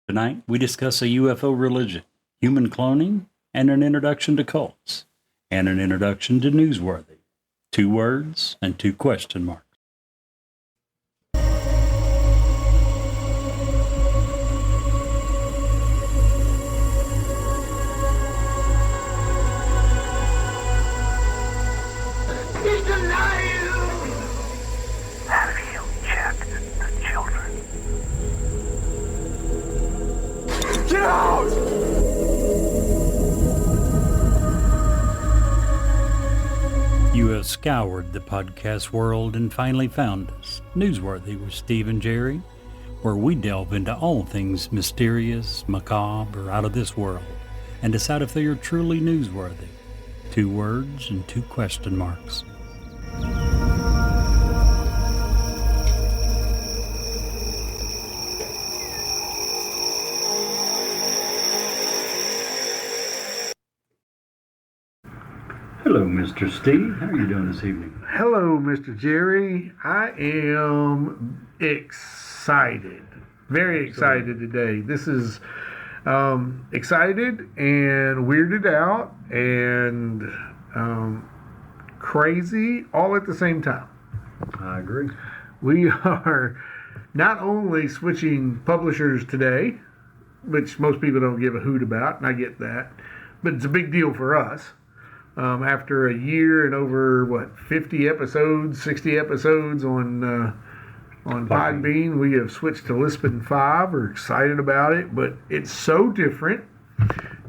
Tonight, we discuss a UFO religion, human cloning, and an introduction to cults, and an introduction to newsworthy. 2 words and 2 question marks. He's alive! Have you checked the children? Get out! You have scoured the podcast world and finally found us, Newsworthy with Steve and Jerry, where we delve into all things mysterious, macabre, or out of this world, and decide if they are truly newsworthy. 2 words and 2 question marks. Hello, Mr. Steve. How are you doing this evening? Hello, Mr. Jerry. I am excited. Very excited today. This is excited and weirded out and crazy all at the same time. I agree. We are not only switching publishers today, which most people don't give a hoot about, and I get that, but it's a big deal for us. After a year and over 50 episodes, 60 episodes on Podbean, we have switched to Lisbon 5. We're excited about it, but it's so different,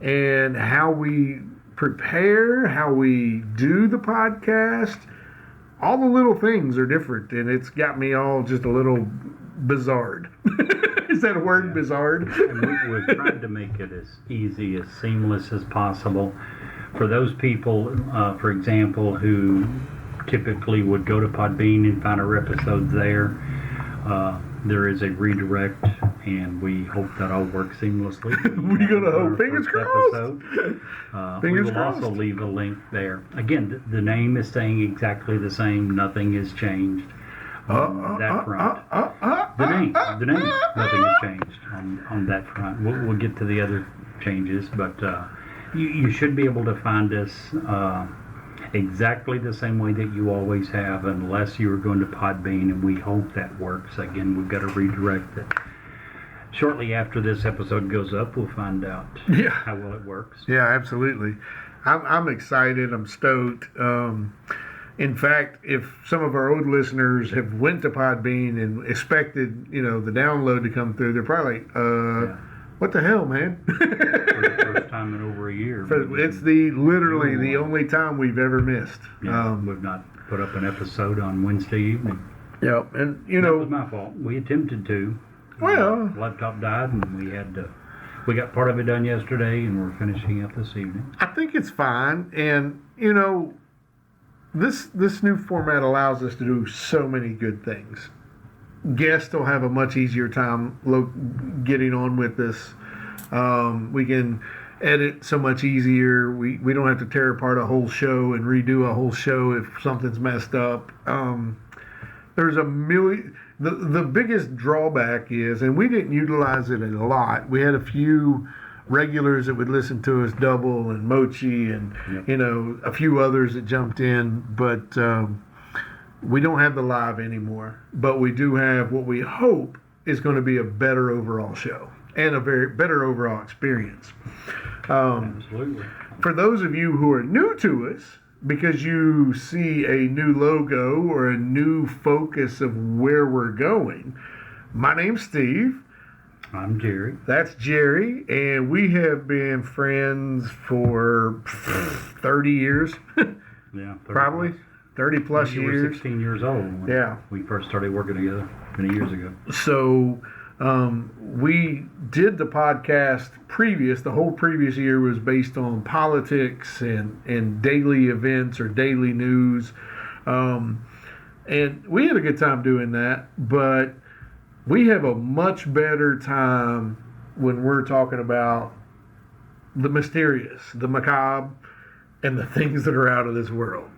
and how we prepare, how we do the podcast, all the little things are different, and it's got me all just a little bizarred. Is that a word, Yeah. bizarred? And we've tried to make it as easy, as seamless as possible. For those people, for example, who typically would go to Podbean and find our episodes there, there is a redirect, and we hope that all works seamlessly. We're gonna hope. Our Fingers first crossed. episode. Fingers we will crossed. also leave a link there. Again, the name is staying exactly the same. Nothing has changed on that front. The name, nothing has changed on that front. We'll get to the other changes, but you should be able to find us exactly the same way that you always have, unless you are going to Podbean, and we hope that works. Again, we've got to redirect it. Shortly after this episode goes up, we'll find out how well it works. Yeah, absolutely. I'm excited. I'm stoked. In fact, if some of our old listeners have went to Podbean and expected, the download to come through, they're probably like, what the hell, man? For the first time in over a year. It's literally the only time we've ever missed. Yeah, we've not put up an episode on Wednesday evening. Yeah, and That was my fault. We attempted to. Well, Laptop died, and we got part of it done yesterday, and we're finishing up this evening. I think it's fine, and this new format allows us to do so many good things. Guests will have a much easier time getting on with this. We can edit so much easier. We don't have to tear apart a whole show and redo a whole show if something's messed up. There's a million. The biggest drawback is, and we didn't utilize it a lot. We had a few regulars that would listen to us, Double and Mochi, and a few others that jumped in, but we don't have the live anymore. But we do have what we hope is going to be a better overall show and a very better overall experience. Absolutely. For those of you who are new to us, because you see a new logo or a new focus of where we're going, my name's Steve. I'm Jerry. That's Jerry, and we have been friends for 30 years. Yeah, 30 Probably plus. 30 plus You were years. 16 years old when Yeah. we first started working together many years ago. So we did the podcast the whole previous year was based on politics and daily events or daily news. And we had a good time doing that, but we have a much better time when we're talking about the mysterious, the macabre, and the things that are out of this world.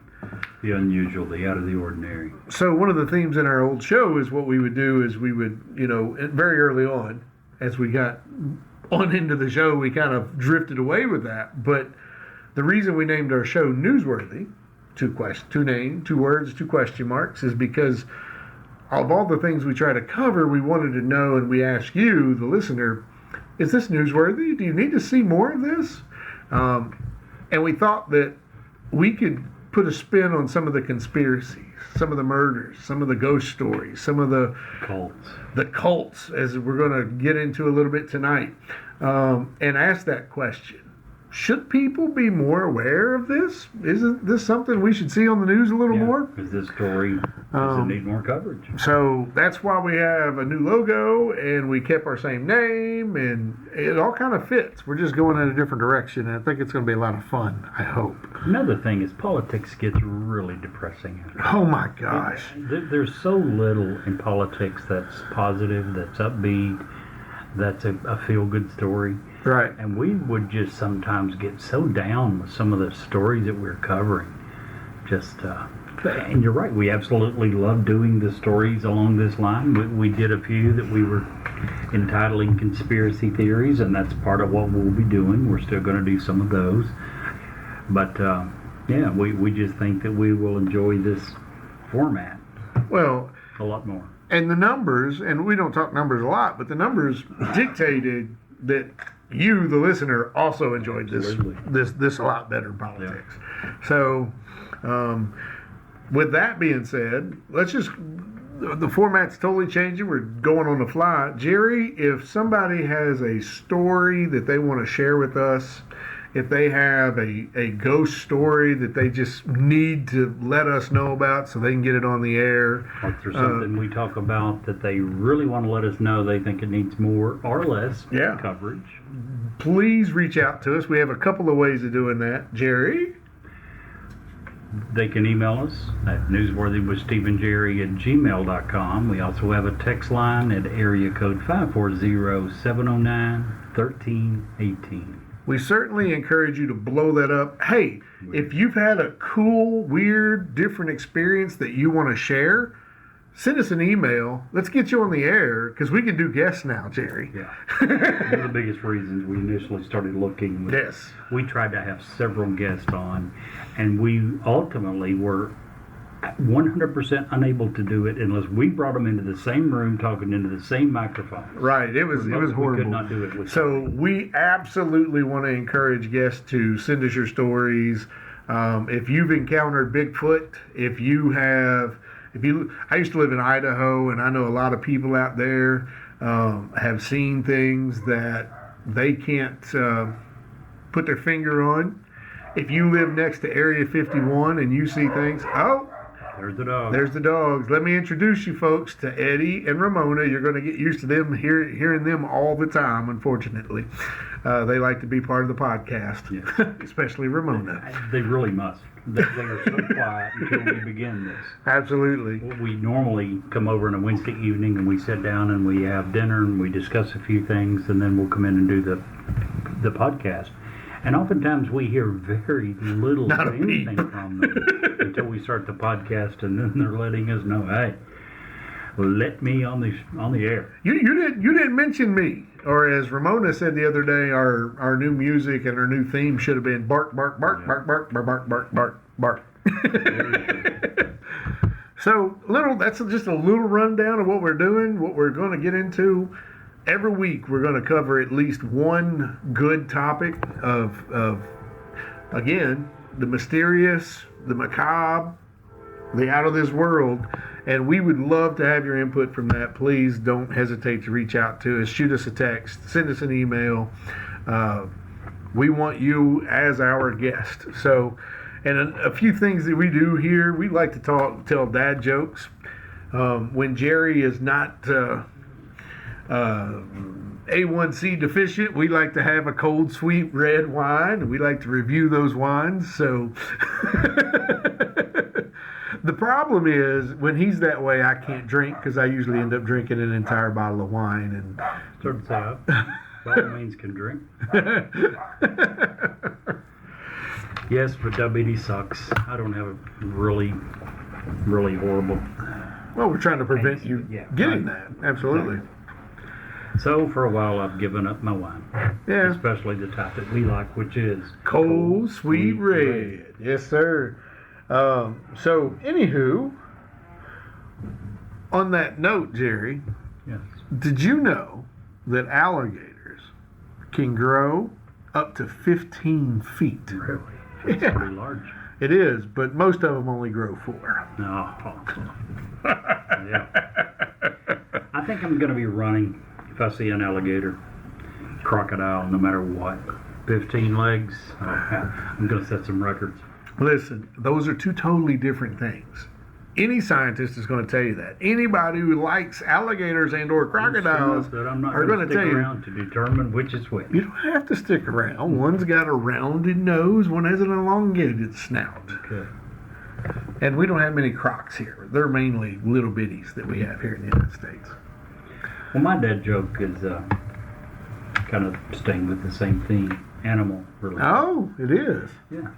The unusual, the out of the ordinary. So one of the themes in our old show is what we would do is we would, very early on, as we got on into the show, we kind of drifted away with that. But the reason we named our show Newsworthy, two words, two question marks, is because of all the things we try to cover, we wanted to know, and we ask you, the listener, is this newsworthy? Do you need to see more of this? And we thought that we could put a spin on some of the conspiracies, some of the murders, some of the ghost stories, some of the cults, as we're going to get into a little bit tonight, and ask that question. Should people be more aware of this? Isn't this something we should see on the news a little more? Because this story doesn't need more coverage. So that's why we have a new logo, and we kept our same name, and it all kind of fits. We're just going in a different direction, and I think it's going to be a lot of fun, I hope. Another thing is politics gets really depressing. Oh my gosh. There's so little in politics that's positive, that's upbeat, that's a feel-good story. Right. And we would just sometimes get so down with some of the stories that we're covering. And you're right, we absolutely love doing the stories along this line. We did a few that we were entitling conspiracy theories, and that's part of what we'll be doing. We're still going to do some of those. But, we just think that we will enjoy this format a lot more. And the numbers, and we don't talk numbers a lot, but the numbers dictated that you, the listener, also enjoyed this a lot better in politics. Yeah. So, with that being said, the format's totally changing. We're going on the fly. Jerry, if somebody has a story that they want to share with us, if they have a ghost story that they just need to let us know about so they can get it on the air. Or if there's something we talk about that they really want to let us know they think it needs more or less coverage. Please reach out to us. We have a couple of ways of doing that. Jerry? They can email us at newsworthywithsteveandjerry@gmail.com. We also have a text line at area code 540-709-1318. We certainly encourage you to blow that up. Hey, if you've had a cool, weird, different experience that you want to share, send us an email. Let's get you on the air, because we can do guests now, Jerry. Yeah. One of the biggest reasons we initially started looking was we tried to have several guests on, and we ultimately were 100% unable to do it unless we brought them into the same room talking into the same microphone. Right, it was horrible. We could not do it with we absolutely want to encourage guests to send us your stories. If you've encountered Bigfoot, I used to live in Idaho, and I know a lot of people out there have seen things that they can't put their finger on. If you live next to Area 51 and you see things, there's the dogs. There's the dogs. Let me introduce you folks to Eddie and Ramona. You're going to get used to them hearing them all the time, unfortunately. They like to be part of the podcast, especially Ramona. They really must. They are so quiet until we begin this. Absolutely. We normally come over on a Wednesday evening and we sit down and we have dinner and we discuss a few things, and then we'll come in and do the podcast. And oftentimes we hear very little of anything from them until we start the podcast, and then they're letting us know, hey, let me on the air. You didn't mention me. Or as Ramona said the other day, our new music and our new theme should have been bark, bark, bark, bark, bark, bark, bark, bark, bark, bark. So that's just a little rundown of what we're doing, what we're going to get into. Every week we're going to cover at least one good topic of again, the mysterious, the macabre, the out of this world, and we would love to have your input from that. Please don't hesitate to reach out to us, shoot us a text, send us an email. We want you as our guest. So, and a few things that we do here, we like to tell dad jokes. When Jerry is not A1C deficient, we like to have a cold, sweet red wine, and we like to review those wines. So the problem is, when he's that way, I can't drink, because I usually end up drinking an entire bottle of wine. And turns out, by all means, can drink. Yes, but diabetes sucks. I don't have a really, really horrible. Well, we're trying to prevent you getting that. Absolutely. So for a while, I've given up my wine, Yeah. especially the type that we like, which is Cold sweet red. Yes, sir. So, anywho, on that note, Jerry, Yes. did you know that alligators can grow up to 15 feet? Really? It's Yeah. pretty large. It is, but most of them only grow 4. No. Yeah. I think I'm going to be running if I see an alligator, crocodile, no matter what. 15 legs. I'm going to set some records. Listen, those are two totally different things. Any scientist is going to tell you that. Anybody who likes alligators and or crocodiles But I'm not are going going to to stick tell you. around to determine which is which. You don't have to stick around. One's got a rounded nose, one has an elongated snout. Okay. And we don't have many crocs here. They're mainly little bitties that we have here in the United States. Well, my dad joke is kind of staying with the same theme, animal related. Oh, it is. Yeah.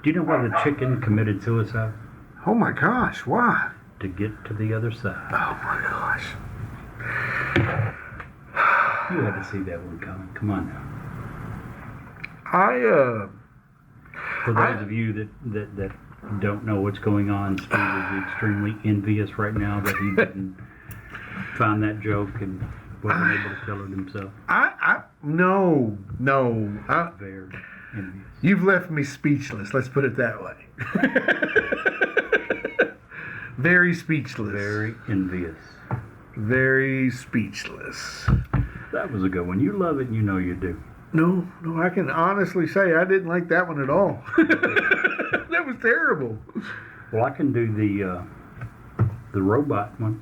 Do you know why the chicken committed suicide? Oh my gosh, why? To get to the other side. Oh my gosh. You had to see that one coming. Come on now. For those of you that don't know what's going on, Steve is extremely envious right now that he didn't find that joke and wasn't able to tell it himself. No. Very envious. You've left me speechless, let's put it that way. Very speechless. Very envious. Very speechless. That was a good one. You love it and you know you do. No, I can honestly say I didn't like that one at all. That was terrible. Well, I can do the robot one.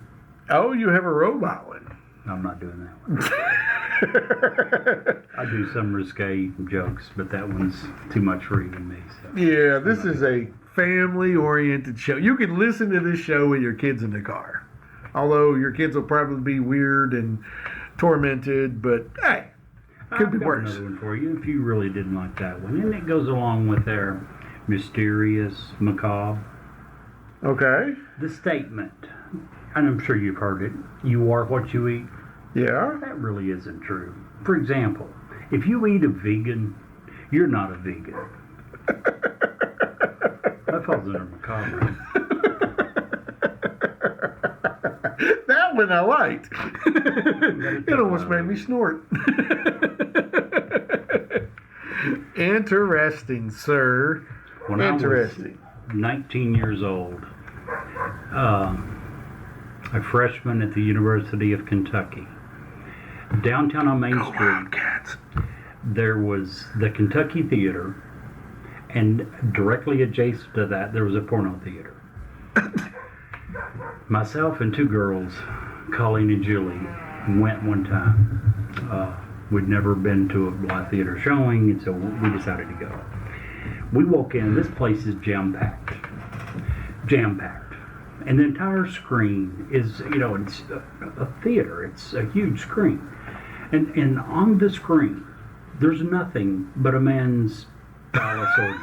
Oh, you have a robot one. No, I'm not doing that one. I do some risque jokes, but that one's too much for even me. So. Yeah, this is a family-oriented show. You can listen to this show with your kids in the car. Although your kids will probably be weird and tormented, but hey, could be I've got worse. another one for you if you really didn't like that one. And it goes along with their mysterious, macabre. Okay. The statement, and I'm sure you've heard it, you are what you eat. Yeah. That really isn't true. For example, if you eat a vegan, you're not a vegan. That falls under macabre. That one I liked. It almost made me snort. Interesting, sir. When Interesting. I was 19 years old, a freshman at the University of Kentucky, downtown on Main Street, Wildcats. there was the Kentucky Theater, and directly adjacent to that, there was a porno theater. Myself and 2 girls, Colleen and Julie, went one time. We'd never been to a live theater showing, and so we decided to go. We walk in, this place is jam-packed. Jam-packed. And the entire screen is, it's a theater. It's a huge screen. And on the screen, there's nothing but a man's phallus organ.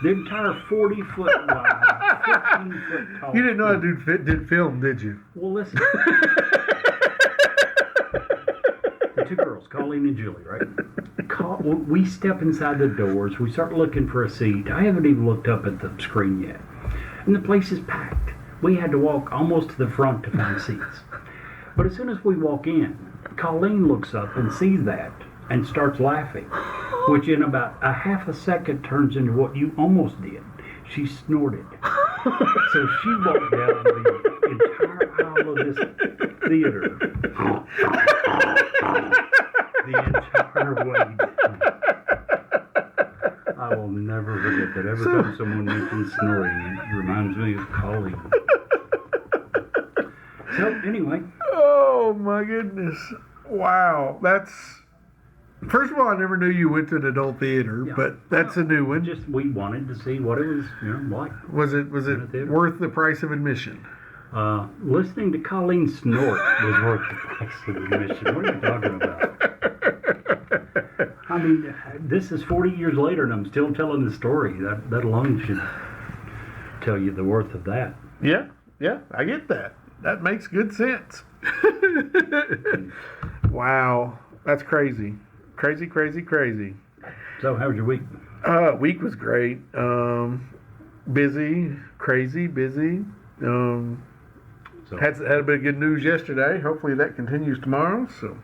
The entire 40-foot wide, 15-foot tall. You didn't know that dude did film, did you? Well, listen. The 2 girls, Colleen and Julie, right? We step inside the doors. We start looking for a seat. I haven't even looked up at the screen yet. And the place is packed. We had to walk almost to the front to find seats. But as soon as we walk in, Colleen looks up and sees that and starts laughing, which in about a half a second turns into what you almost did. She snorted. So she walked down the entire aisle of this theater. The entire way down. I will never forget that. Every time someone mentions snoring, it reminds me of Colleen. So, anyway. Oh my goodness. Wow. First of all, I never knew you went to an adult theater, Yeah. but that's a new one. We wanted to see what it was, like. Was it theater. worth the price of admission? Listening to Colleen snort was worth the price of admission. What are you talking about? I mean, this is 40 years later, and I'm still telling the story. That alone should tell you the worth of that. Yeah, I get that. That makes good sense. Wow. That's crazy. Crazy, crazy, crazy. So, how was your week? Week was great. Busy, crazy, busy. So, Had a bit of good news yesterday. Hopefully that continues tomorrow. So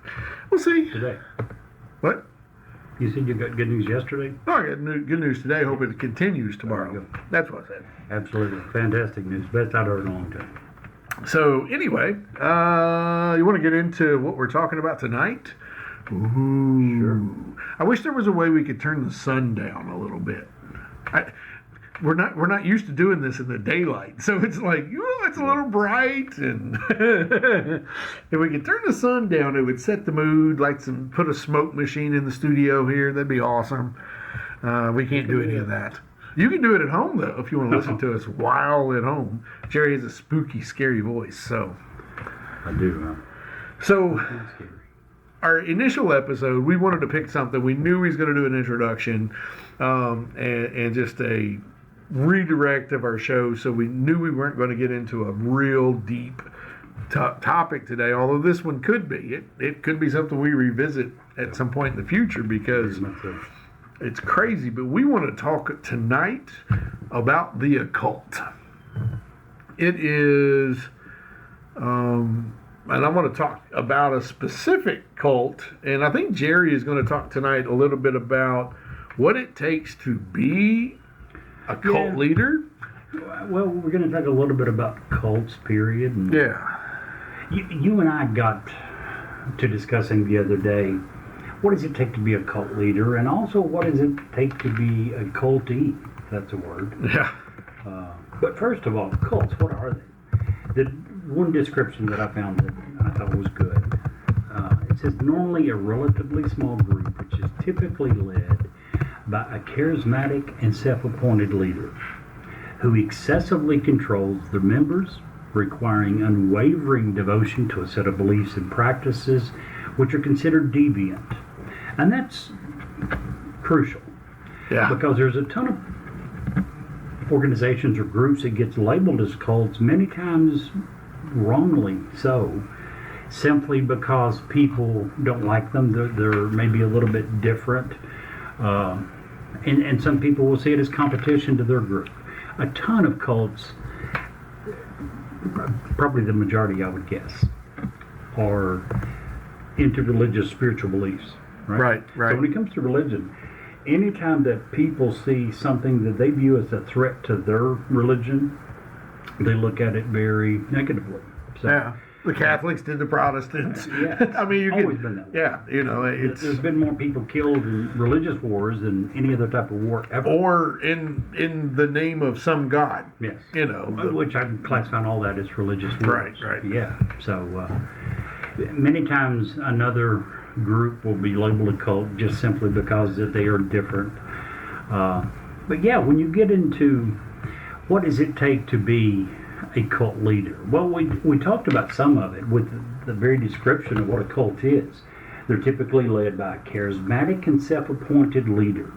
we'll see. today. What? You said you got good news yesterday? No, I got good news today. Hope it continues There tomorrow. you go. That's what I said. Absolutely. Fantastic news. Best I've heard in a long time. So anyway, you want to get into what we're talking about tonight? Ooh. Sure. I wish there was a way we could turn the sun down a little bit. We're not used to doing this in the daylight, so it's like, it's a little bright, and if we could turn the sun down, it would set the mood. Like put a smoke machine in the studio here, that'd be awesome. We can't do any of that. You can do it at home though, if you want to listen to us while at home. Jerry has a spooky, scary voice, so. I do. So. That's scary. Our initial episode, we wanted to pick something. We knew he was going to do an introduction and just a redirect of our show, so we knew we weren't going to get into a real deep topic today, although this one could be. It could be something we revisit at some point in the future because it's crazy. But we want to talk tonight about the occult. It is... and I want to talk about a specific cult, and I think Jerry is going to talk tonight a little bit about what it takes to be a cult leader. Well, we're going to talk a little bit about cults, period. And you and I got to discussing the other day, what does it take to be a cult leader, and also what does it take to be a cultee, if that's a word. Yeah. But first of all, cults, what are they? The one description that I found that I thought was good, it says normally a relatively small group which is typically led by a charismatic and self-appointed leader who excessively controls their members, requiring unwavering devotion to a set of beliefs and practices which are considered deviant. And that's crucial. Yeah. Because there's a ton of organizations or groups that gets labeled as cults, many times wrongly so, simply because people don't like them. They're maybe a little bit different. And some people will see it as competition to their group. A ton of cults, probably the majority I would guess, are interreligious spiritual beliefs. Right. Right. So when it comes to religion, anytime that people see something that they view as a threat to their religion, they look at it very negatively. So, Yeah. The Catholics did the Protestants. Yeah, I mean, always been that way. Yeah, There's been more people killed in religious wars than any other type of war ever. or in the name of some god. Yes. Which Which I can classify all that as religious wars. Right. Yeah. So many times another group will be labeled a cult just simply because that they are different. But yeah, when you get into what does it take to be a cult leader? Well, we talked about some of it with the very description of what a cult is. They're typically led by a charismatic and self-appointed leader.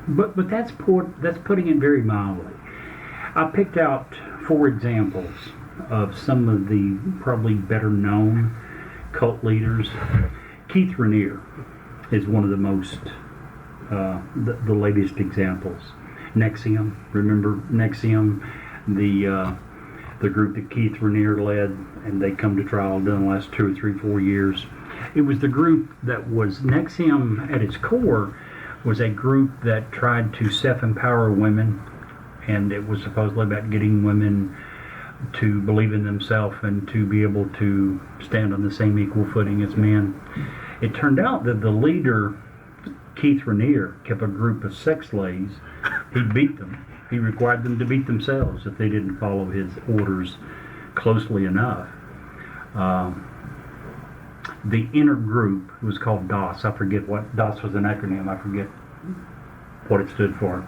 But that's putting it very mildly. I picked out 4 examples of some of the probably better known cult leaders. Keith Raniere is one of the most the latest examples. NXIVM, remember NXIVM, the group that Keith Raniere led, and they come to trial in the last 2 or 3, 4 years. It was the group that was NXIVM at its core was a group that tried to self-empower women, and it was supposedly about getting women to believe in themselves and to be able to stand on the same equal footing as men. It turned out that the leader, Keith Raniere, kept a group of sex slaves. He beat them. He required them to beat themselves if they didn't follow his orders closely enough. The inner group was called DOS. I forget what DOS was an acronym. I forget what it stood for.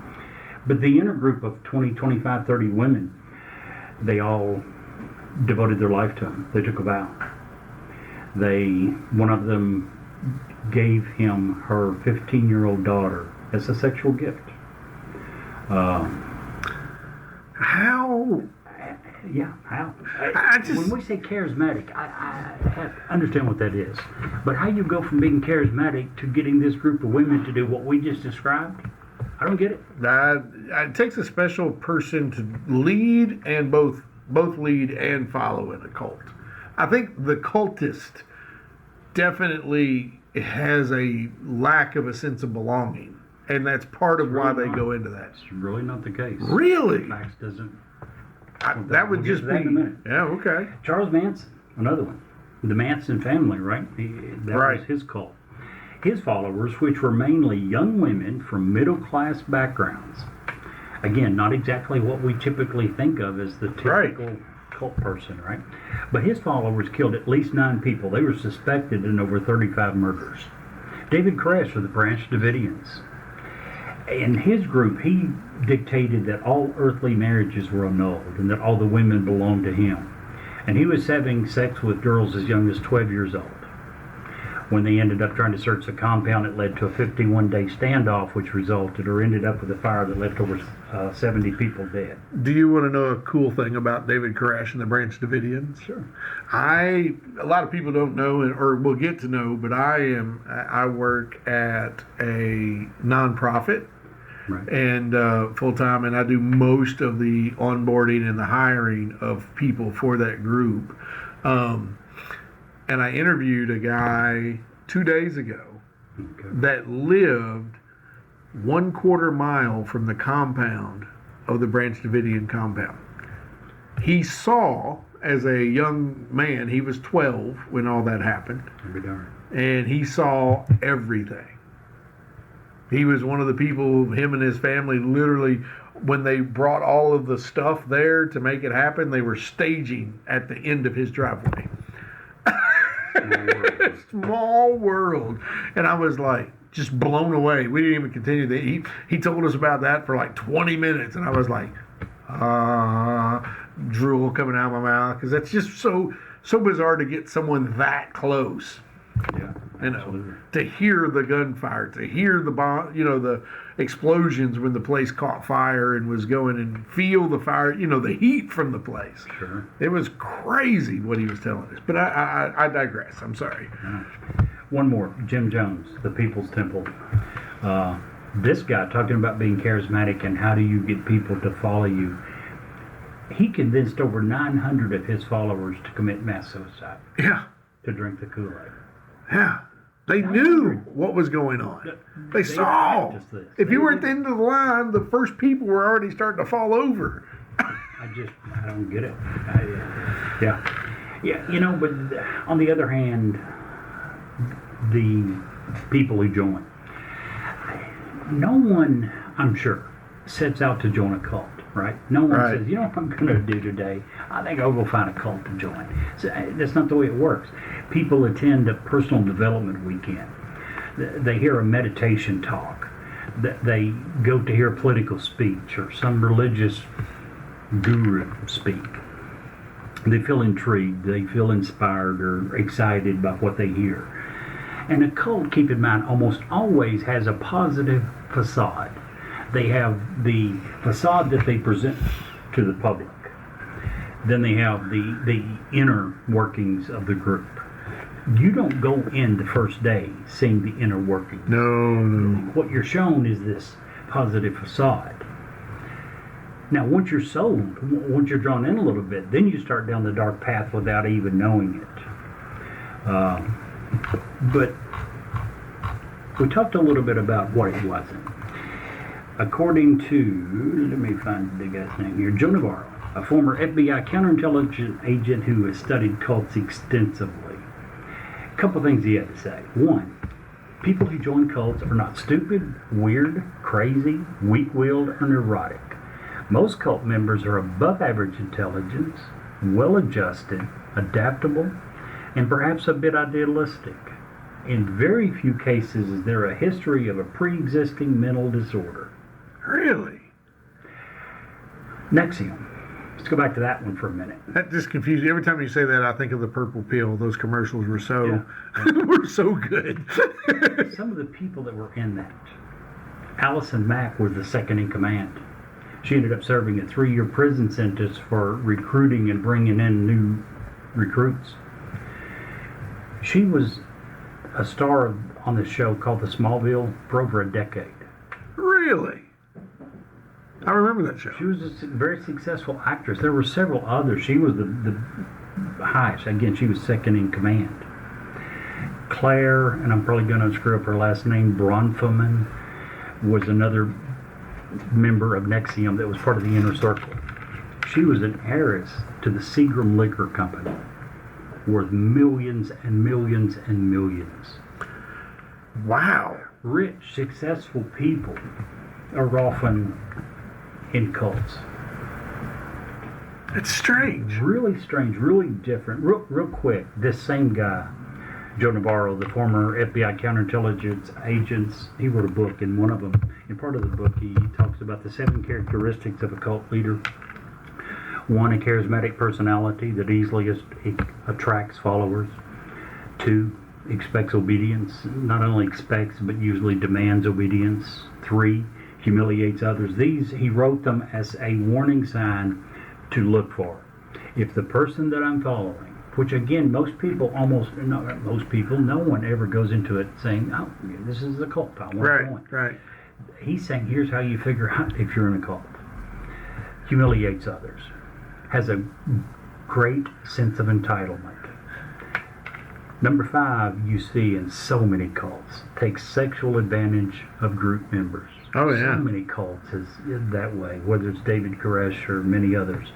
But the inner group of 20, 25, 30 women, they all devoted their life to him. They took a vow. One of them gave him her 15-year-old daughter as a sexual gift. how? Yeah, how? I just- When we say charismatic, I have to understand what that is. But how you go from being charismatic to getting this group of women to do what we just described, I don't get it. It takes a special person to lead and both lead and follow in a cult. I think the cultist definitely has a lack of a sense of belonging, and that's part of why they go into that. It's really not the case. Really? Max doesn't. That would We'll get just to that be. in a minute. Yeah, okay. Charles Manson, another one. The Manson family, right? That Right. was his cult. His followers, which were mainly young women from middle-class backgrounds. Again, not exactly what we typically think of as the typical cult person, right? But his followers killed at least 9 people. They were suspected in over 35 murders. David Koresh of the Branch Davidians. In his group, he dictated that all earthly marriages were annulled and that all the women belonged to him. And he was having sex with girls as young as 12 years old. When they ended up trying to search the compound, it led to a 51-day standoff, which resulted or ended up with a fire that left over 70 people dead. Do you want to know a cool thing about David Koresh and the Branch Davidians? Sure. A lot of people don't know or will get to know, but I work at a nonprofit. Right. And full time, and I do most of the onboarding and the hiring of people for that group. And I interviewed a guy 2 days ago that lived 1/4 mile from the compound of the Branch Davidian compound. He saw, as a young man, he was 12 when all that happened, and he saw everything. He was one of the people, him and his family, literally, when they brought all of the stuff there to make it happen, they were staging at the end of his driveway. Small world. And I was like, just blown away. We didn't even continue. He told us about that for like 20 minutes, and I was like, drool coming out of my mouth, because that's just so bizarre to get someone that close. Yeah, You know, absolutely. to hear the gunfire, to hear the bomb, the explosions when the place caught fire and was going, and feel the fire, the heat from the place. Sure. It was crazy what he was telling us. But I digress. I'm sorry. One more, Jim Jones, the People's Temple. This guy talking about being charismatic and how do you get people to follow you. He convinced over 900 of his followers to commit mass suicide, Yeah. to drink the Kool-Aid. Yeah. They knew what was going on. They saw. practiced this. If you were at the end of the line, the first people were already starting to fall over. I don't get it. Yeah. But on the other hand, the people who join, no one, I'm sure, sets out to join a cult, right? No one Right. says, you know what I'm going to do today? I think I'll go find a cult to join. So, that's not the way it works. People attend a personal development weekend. They hear a meditation talk. They go to hear a political speech or some religious guru speak. They feel intrigued, they feel inspired or excited by what they hear. And a cult, keep in mind, almost always has a positive facade. They have the facade that they present to the public. Then they have the inner workings of the group. You don't go in the first day seeing the inner workings. No. What you're shown is this positive facade. Now, once you're sold, once you're drawn in a little bit, then you start down the dark path without even knowing it. But we talked a little bit about what it wasn't. According to, let me find the guy's name here, Joe Navarro, a former FBI counterintelligence agent who has studied cults extensively. A couple things he had to say. One, people who join cults are not stupid, weird, crazy, weak-willed, or neurotic. Most cult members are above average intelligence, well-adjusted, adaptable, and perhaps a bit idealistic. In very few cases is there a history of a pre-existing mental disorder. Really? Nexium. Let's go back to that one for a minute. That just confuses me. Every time you say that, I think of the purple pill. Those commercials were so Yeah. were so good. Some of the people that were in that. Allison Mack was the second in command. She ended up serving a 3-year prison sentence for recruiting and bringing in new recruits. She was a star on the show called The Smallville for over a decade. Really? I remember that show. She was a very successful actress. There were several others. She was the highest. Again, she was second in command. Claire, and I'm probably going to screw up her last name, Bronfman, was another member of Nexium that was part of the inner circle. She was an heiress to the Seagram Liquor Company, worth millions and millions and millions. Wow. Rich, successful people are often in cults. It's strange. Really strange, really different. Real quick, this same guy, Joe Navarro, the former FBI counterintelligence agents, he wrote a book, and one of them, in part of the book, he talks about the 7 characteristics of a cult leader. 1, a charismatic personality that easily attracts followers. 2, expects obedience, not only expects, but usually demands obedience. 3, humiliates others. These, he wrote them as a warning sign to look for. If the person that I'm following, which again, no one ever goes into it saying, oh, this is a cult, I want to join. Right. He's saying, here's how you figure out if you're in a cult. Humiliates others. Has a great sense of entitlement. Number 5, you see in so many cults, takes sexual advantage of group members. Oh, yeah. So many cults is that way, whether it's David Koresh or many others.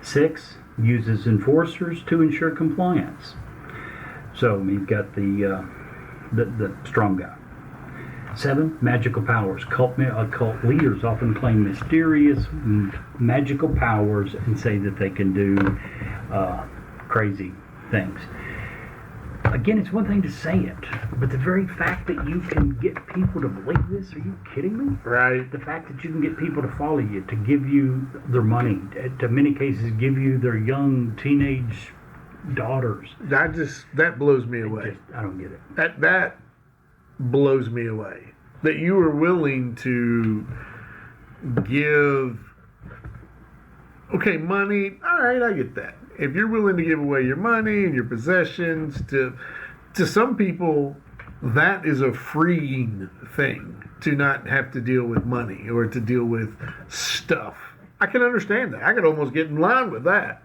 6, uses enforcers to ensure compliance. So you've got the strong guy. 7, magical powers. Cult leaders often claim mysterious magical powers and say that they can do crazy things. Again, it's one thing to say it, but the very fact that you can get people to believe this, are you kidding me? Right. The fact that you can get people to follow you, to give you their money, to many cases give you their young teenage daughters. That blows me away. I don't get it. That blows me away. That you are willing to give, okay, money, all right, I get that. If you're willing to give away your money and your possessions to some people, that is a freeing thing, to not have to deal with money or to deal with stuff. I can understand that. I could almost get in line with that.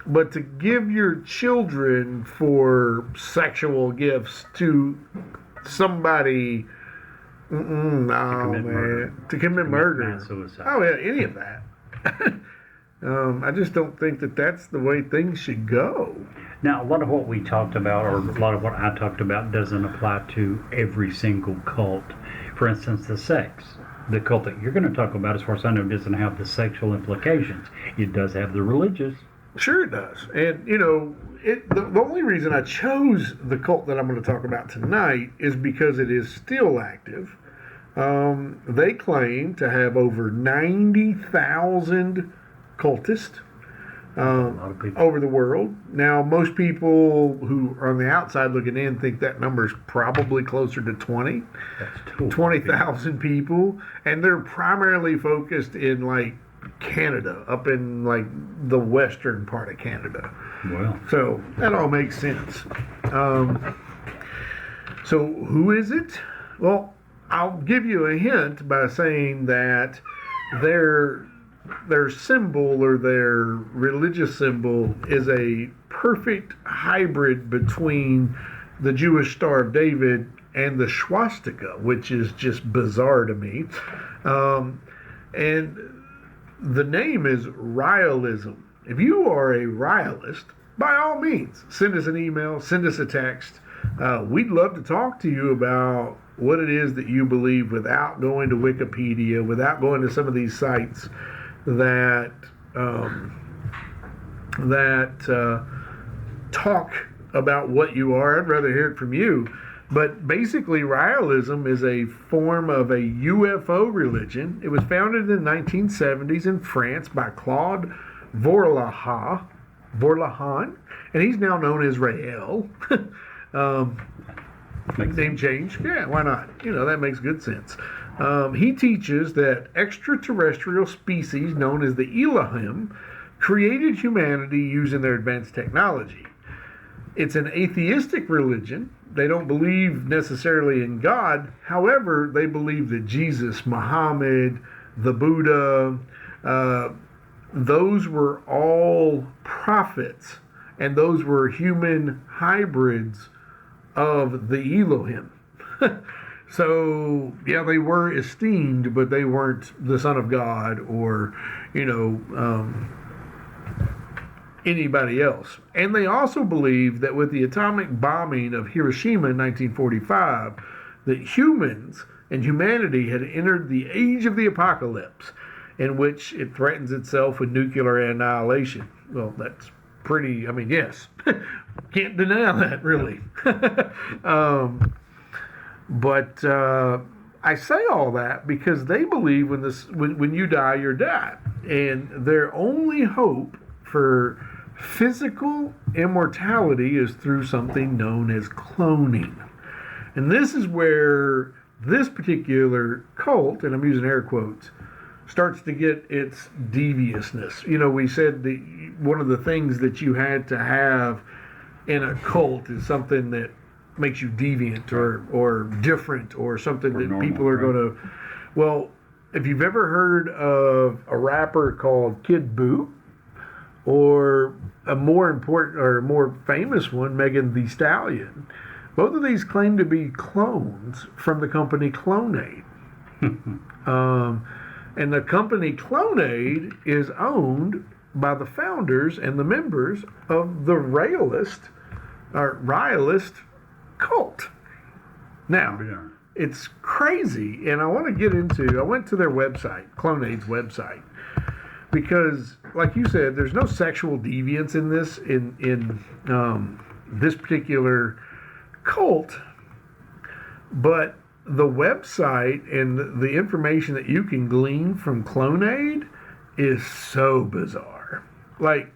But to give your children for sexual gifts to somebody, to commit murder. Mass suicide. Oh yeah, any of that. I just don't think that that's the way things should go. Now, a lot of what we talked about, or a lot of what I talked about, doesn't apply to every single cult. For instance, the sex. The cult that you're going to talk about, as far as I know, doesn't have the sexual implications. It does have the religious. Sure it does. And, the only reason I chose the cult that I'm going to talk about tonight is because it is still active. They claim to have over 90,000 cultists over the world. Now, most people who are on the outside looking in think that number is probably closer to 20. That's 20,000 people. And they're primarily focused in, Canada, up in, the western part of Canada. Well. So, that all makes sense. So, who is it? Well, I'll give you a hint by saying that their symbol, or their religious symbol, is a perfect hybrid between the Jewish Star of David and the swastika, which is just bizarre to me. And the name is Raëlism. If you are a Raëlist, by all means, send us an email, send us a text. We'd love to talk to you about what it is that you believe without going to Wikipedia, without going to some of these sites that talk about what you are. I'd rather hear it from you. But basically, Raëlism is a form of a UFO religion. It was founded in the 1970s in France by Claude Vourlahan, and he's now known as Raël. Name change? Yeah, why not? That makes good sense. He teaches that extraterrestrial species known as the Elohim created humanity using their advanced technology. It's an atheistic religion. They don't believe necessarily in God. However, they believe that Jesus, Muhammad, the Buddha, those were all prophets, and those were human hybrids of the Elohim. So, yeah, they were esteemed, but they weren't the Son of God or, anybody else. And they also believe that with the atomic bombing of Hiroshima in 1945, that humans and humanity had entered the age of the apocalypse, in which it threatens itself with nuclear annihilation. Well, that's pretty, yes, can't deny that, really. But I say all that because they believe when you die, you're dead. And their only hope for physical immortality is through something known as cloning. And this is where this particular cult, and I'm using air quotes, starts to get its deviousness. We said that one of the things that you had to have in a cult is something that makes you deviant or different or something or that normal, people are going to. Well, if you've ever heard of a rapper called Kid Boo, or a more important or more famous one, Megan Thee Stallion, both of these claim to be clones from the company Clonaid. And the company Clonaid is owned by the founders and the members of the Raëlist cult. Now, it's crazy, and I want to get into. I went to their website, Clonaid's website, because, like you said, there's no sexual deviance in this this particular cult, but the website and the information that you can glean from Clonaid is so bizarre. Like,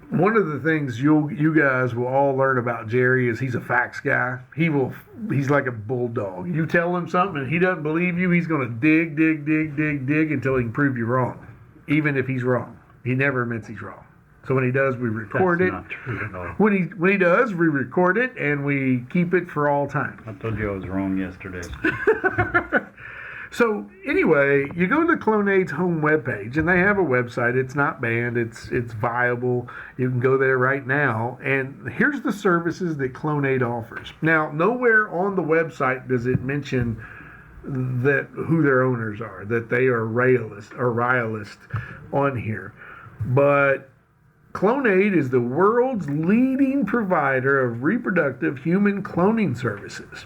one of the things you guys will all learn about Jerry is he's a facts guy. He's like a bulldog. You tell him something and he doesn't believe you, he's going to dig until he can prove you wrong, even if he's wrong. He never admits he's wrong. So when he does, we record it. That's not true at all. When he does, we record it and we keep it for all time. I told you I was wrong yesterday. So anyway, you go to Clonaid's home webpage, and they have a website. It's not banned. It's viable. You can go there right now. And here's the services that Clonaid offers. Now, nowhere on the website does it mention that who their owners are, that they are Raëlist on here. But Clonaid is the world's leading provider of reproductive human cloning services.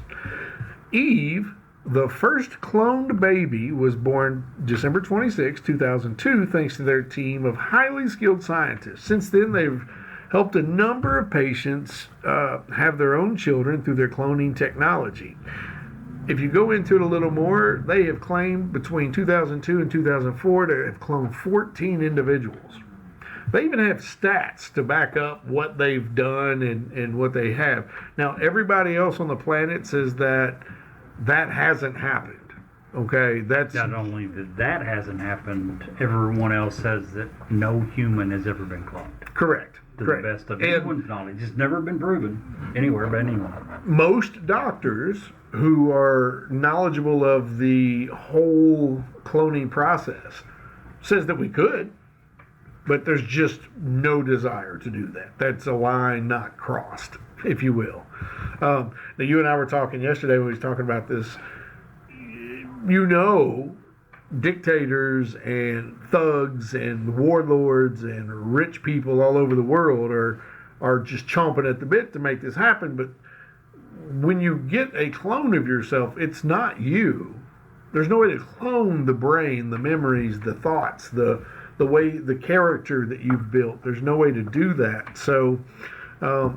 Eve, the first cloned baby, was born December 26, 2002, thanks to their team of highly skilled scientists. Since then, they've helped a number of patients have their own children through their cloning technology. If you go into it a little more, they have claimed between 2002 and 2004 to have cloned 14 individuals. They even have stats to back up what they've done and what they have. Now, everybody else on the planet says that hasn't happened. Okay, that's not only that hasn't happened. Everyone else says that no human has ever been cloned. Correct. To the best of anyone's knowledge, it's never been proven anywhere by anyone. Most doctors who are knowledgeable of the whole cloning process says that we could, but there's just no desire to do that. That's a line not crossed, if you will. Now, you and I were talking yesterday when we was talking about this. Dictators and thugs and warlords and rich people all over the world are just chomping at the bit to make this happen. But when you get a clone of yourself, it's not you. There's no way to clone the brain, the memories, the thoughts, the way, the character that you've built. There's no way to do that. So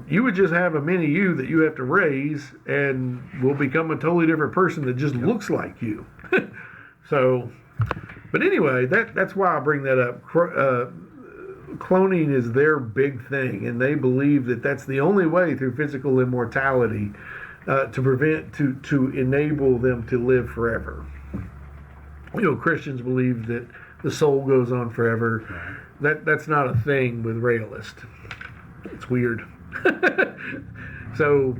you would just have a mini you that you have to raise and will become a totally different person that just looks like you. So, but anyway, that's why I bring that up. cloning is their big thing, and they believe that that's the only way through physical immortality to enable them to live forever. Christians believe that the soul goes on forever. That's not a thing with Raëlists. It's weird. So,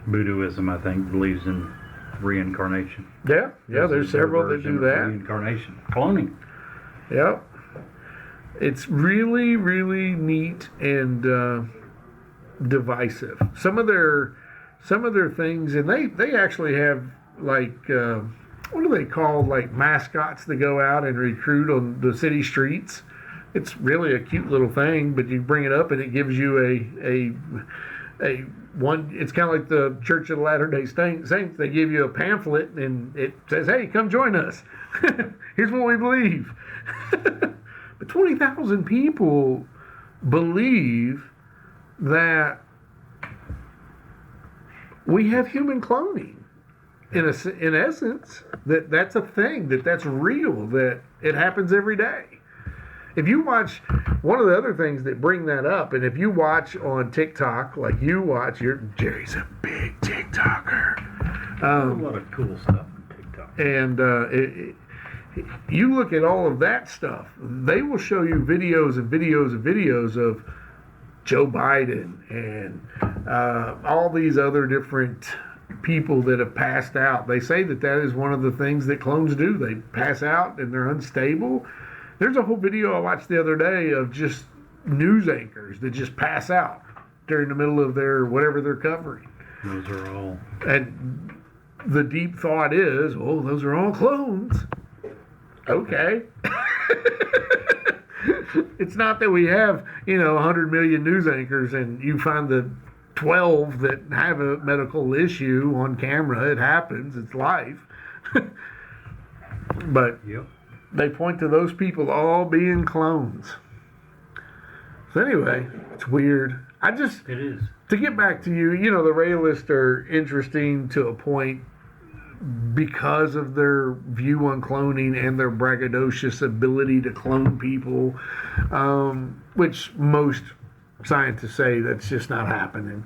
Buddhism, I think, believes in reincarnation. yeah, there's several that do that. Reincarnation, cloning. Yep. It's really, really neat and divisive. Some of their things, and they actually have like what do they call, like mascots that go out and recruit on the city streets. It's really a cute little thing, but you bring it up and it gives you a one. It's kind of like the Church of the Latter-day Saints. They give you a pamphlet and it says, "Hey, come join us. Here's what we believe." But 20,000 people believe that we have human cloning. In essence, that's a thing, that's real, that it happens every day. If you watch, one of the other things that bring that up, and if you watch on TikTok, like you watch, Jerry's a big TikToker. A lot of cool stuff on TikTok. And you look at all of that stuff, they will show you videos and videos and videos of Joe Biden and all these other different people that have passed out. They say that is one of the things that clones do. They pass out and they're unstable. There's a whole video I watched the other day of just news anchors that just pass out during the middle of their whatever they're covering. Those are all. And the deep thought is, oh, those are all clones. Okay. It's not that we have, 100 million news anchors and you find the 12 that have a medical issue on camera. It happens. It's life. But Yep. They point to those people all being clones. So anyway, it's weird. It is. To get back to you, the Raëlists are interesting to a point because of their view on cloning and their braggadocious ability to clone people, which most scientists say that's just not happening.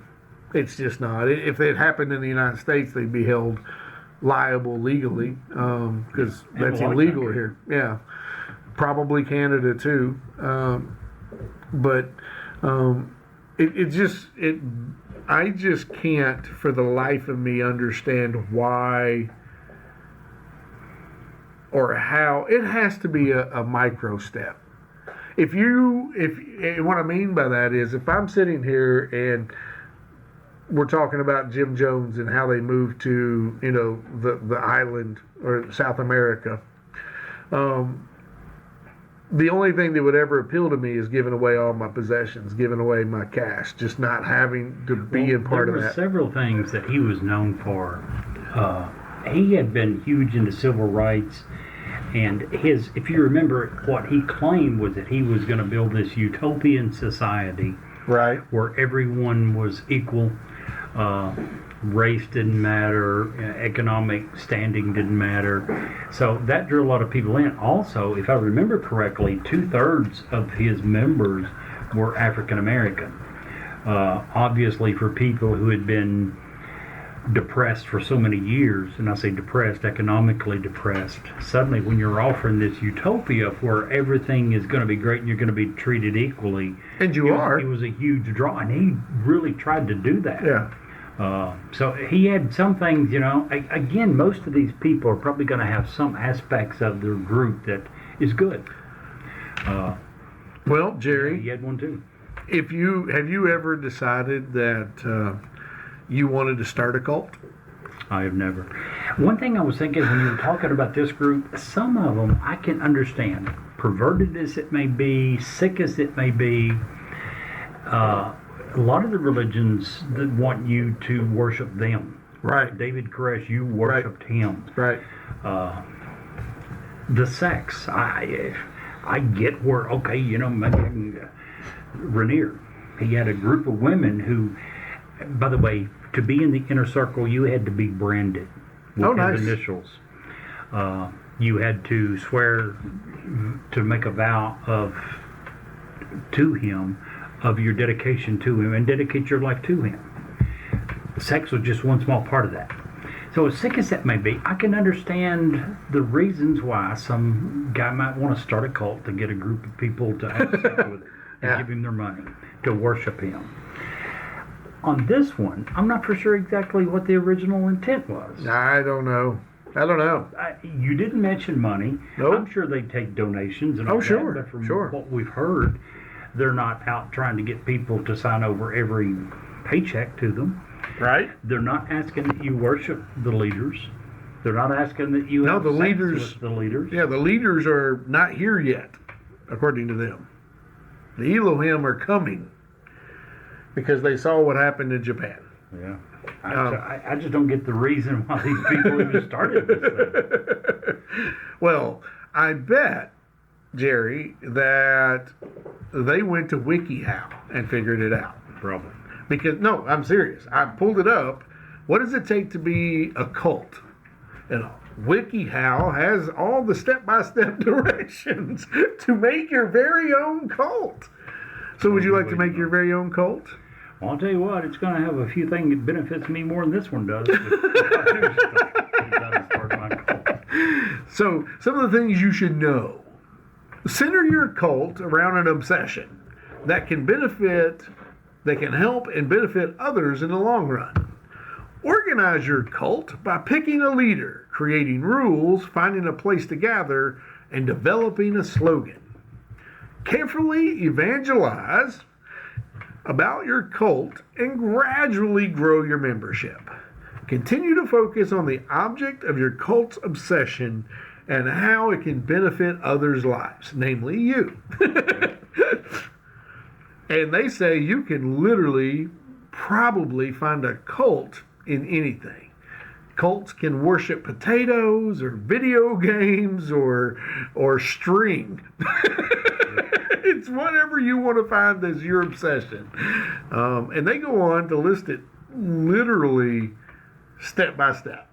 It's just not. If it happened in the United States, they'd be held liable legally, because that's illegal here. Yeah, probably Canada too. But I just can't for the life of me understand why or how. It has to be a micro step. If what I mean by that is, if I'm sitting here and we're talking about Jim Jones and how they moved to, the island or South America, the only thing that would ever appeal to me is giving away all my possessions, giving away my cash, just not having to be a part of that. There were several things that he was known for. He had been huge into civil rights, and if you remember, what he claimed was that he was going to build this utopian society, right, where everyone was equal. Race didn't matter, economic standing didn't matter. So that drew a lot of people in. Also, if I remember correctly, 2/3 of his members were African American. Obviously, for people who had been depressed for so many years, and I say depressed, economically depressed, suddenly when you're offering this utopia where everything is going to be great and you're going to be treated equally, and it was a huge draw, and he really tried to do that. Yeah. So he had some things, again, most of these people are probably going to have some aspects of their group that is good. Well, Jerry, he had one too. Have you ever decided that you wanted to start a cult? I have never. One thing I was thinking when you were talking about this group, some of them I can understand. Perverted as it may be, sick as it may be, a lot of the religions that want you to worship them. Right. David Koresh, you worshipped him. Right. The sex, I get where, okay, maybe Rainier, he had a group of women who, by the way, to be in the inner circle, you had to be branded with his initials. you had to swear to make a vow to him of your dedication to him and dedicate your life to him. Sex was just one small part of that. So as sick as that may be, I can understand the reasons why some guy might want to start a cult to get a group of people to have sex with him and give him their money to worship him. On this one, I'm not for sure exactly what the original intent was. I don't know. You didn't mention money. Nope. I'm sure they take donations and all sure, that, but from sure. what we've heard, they're not out trying to get people to sign over every paycheck to them. Right? They're not asking that you worship the leaders. They're not asking that you have the sex leaders. with the leaders. Yeah, the leaders are not here yet, according to them. The Elohim are coming because they saw what happened in Japan. Yeah. I just don't get the reason why these people even started this thing. Well, I bet, Jerry, that they went to WikiHow and figured it out. Probably. Because, no, I'm serious. I pulled it up. What does it take to be a cult? And WikiHow has all the step-by-step directions to make your very own cult. So would you like to make your very own cult? Well, I'll tell you what, it's going to have a few things that benefits me more than this one does. But I do start my cult. So, some of the things you should know. Center your cult around an obsession that can help and benefit others in the long run. Organize your cult by picking a leader, creating rules, finding a place to gather, and developing a slogan. Carefully evangelize about your cult and gradually grow your membership. Continue to focus on the object of your cult's obsession and how it can benefit others' lives, namely you. And they say you can literally probably find a cult in anything. Cults can worship potatoes or video games or string. It's whatever you want to find as your obsession. And they go on to list it literally step by step.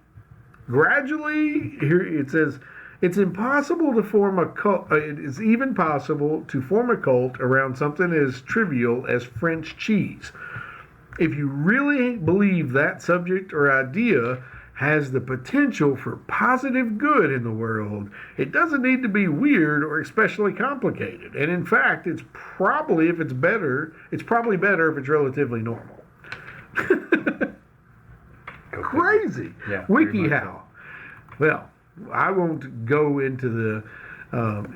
Gradually, here it says, it's impossible to form a cult. It is even possible to form a cult around something as trivial as French cheese. If you really believe that subject or idea has the potential for positive good in the world, it doesn't need to be weird or especially complicated. And in fact, it's probably better if it's relatively normal. Crazy. Yeah, WikiHow. Well, I won't go into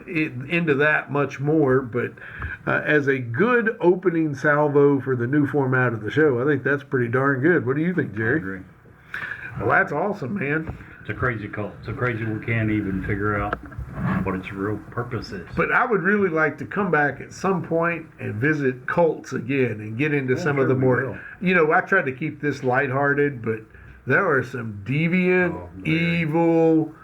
into that much more, but as a good opening salvo for the new format of the show, I think that's pretty darn good. What do you think, Jerry? I agree. Well, that's awesome, man. It's a crazy cult. So crazy we can't even figure out what its real purpose is. But I would really like to come back at some point and visit cults again and get into some of the more, I tried to keep this lighthearted, but there are some deviant, evil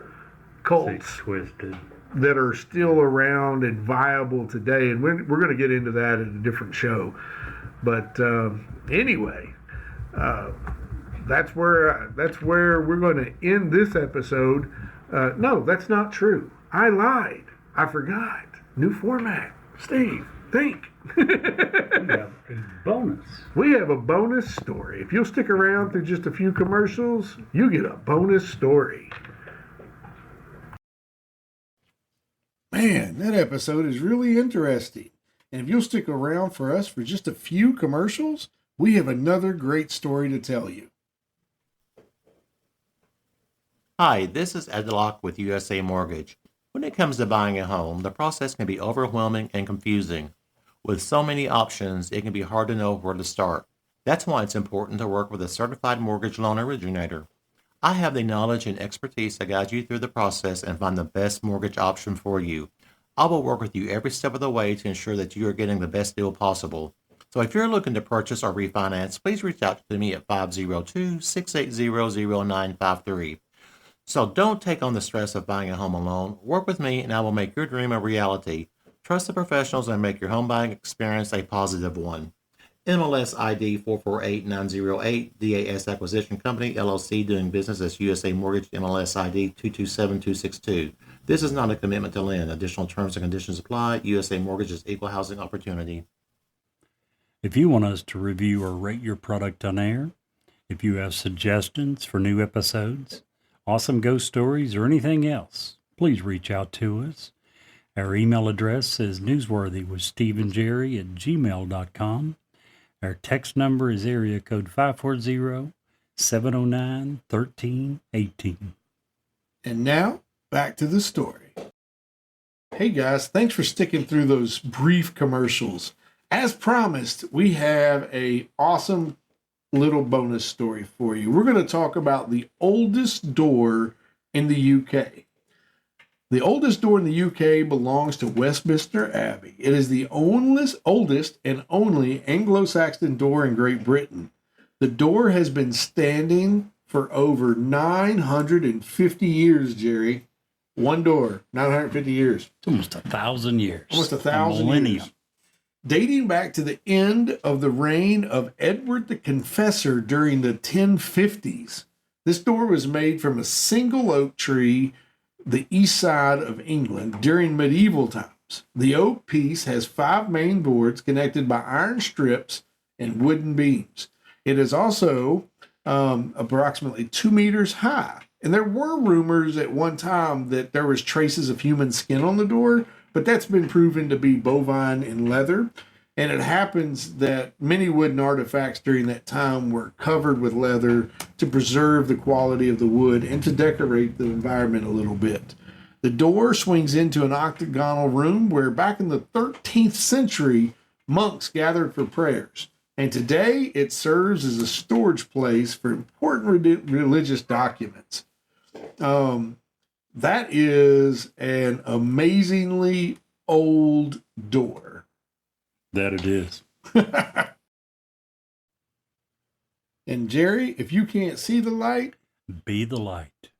cults Twisted. that are still around and viable today. And we're going to get into that in a different show. But anyway, that's where we're going to end this episode. No, that's not true. I lied. I forgot. New format. Steve, think. We have a bonus. We have a bonus story. If you'll stick around through just a few commercials, you get a bonus story. Man, that episode is really interesting. And if you'll stick around for us for just a few commercials, we have another great story to tell you. Hi, this is Ed Locke with USA Mortgage. When it comes to buying a home, the process can be overwhelming and confusing. With so many options, it can be hard to know where to start. That's why it's important to work with a certified mortgage loan originator. I have the knowledge and expertise to guide you through the process and find the best mortgage option for you. I will work with you every step of the way to ensure that you are getting the best deal possible. So if you're looking to purchase or refinance, please reach out to me at 502-680-0953. So don't take on the stress of buying a home alone. Work with me and I will make your dream a reality. Trust the professionals and make your home buying experience a positive one. MLS ID 448908, DAS Acquisition Company, LLC, doing business as USA Mortgage, MLS ID 227262. This is not a commitment to lend. Additional terms and conditions apply. USA Mortgage is equal housing opportunity. If you want us to review or rate your product on air, if you have suggestions for new episodes, awesome ghost stories, or anything else, please reach out to us. Our email address is newsworthywithsteveandjerry@gmail.com. Our text number is area code 540-709-1318. And now, back to the story. Hey guys, thanks for sticking through those brief commercials. As promised, we have a awesome little bonus story for you. We're going to talk about the oldest door in the UK. The oldest door in the UK belongs to Westminster Abbey. It is the oldest and only Anglo-Saxon door in Great Britain. The door has been standing for over 950 years, Jerry. One door, 950 years. Almost 1,000 years. Almost 1,000 millennium. years. Dating back to the end of the reign of Edward the Confessor during the 1050s. This door was made from a single oak tree, the east side of England, during medieval times. The oak piece has 5 main boards connected by iron strips and wooden beams. It is also approximately 2 meters high. And there were rumors at one time that there was traces of human skin on the door, but that's been proven to be bovine and leather. And it happens that many wooden artifacts during that time were covered with leather to preserve the quality of the wood and to decorate the environment a little bit. The door swings into an octagonal room where back in the 13th century, monks gathered for prayers. And today it serves as a storage place for important religious documents. That is an amazingly old door. That it is. And Jerry, if you can't see the light, Be the light.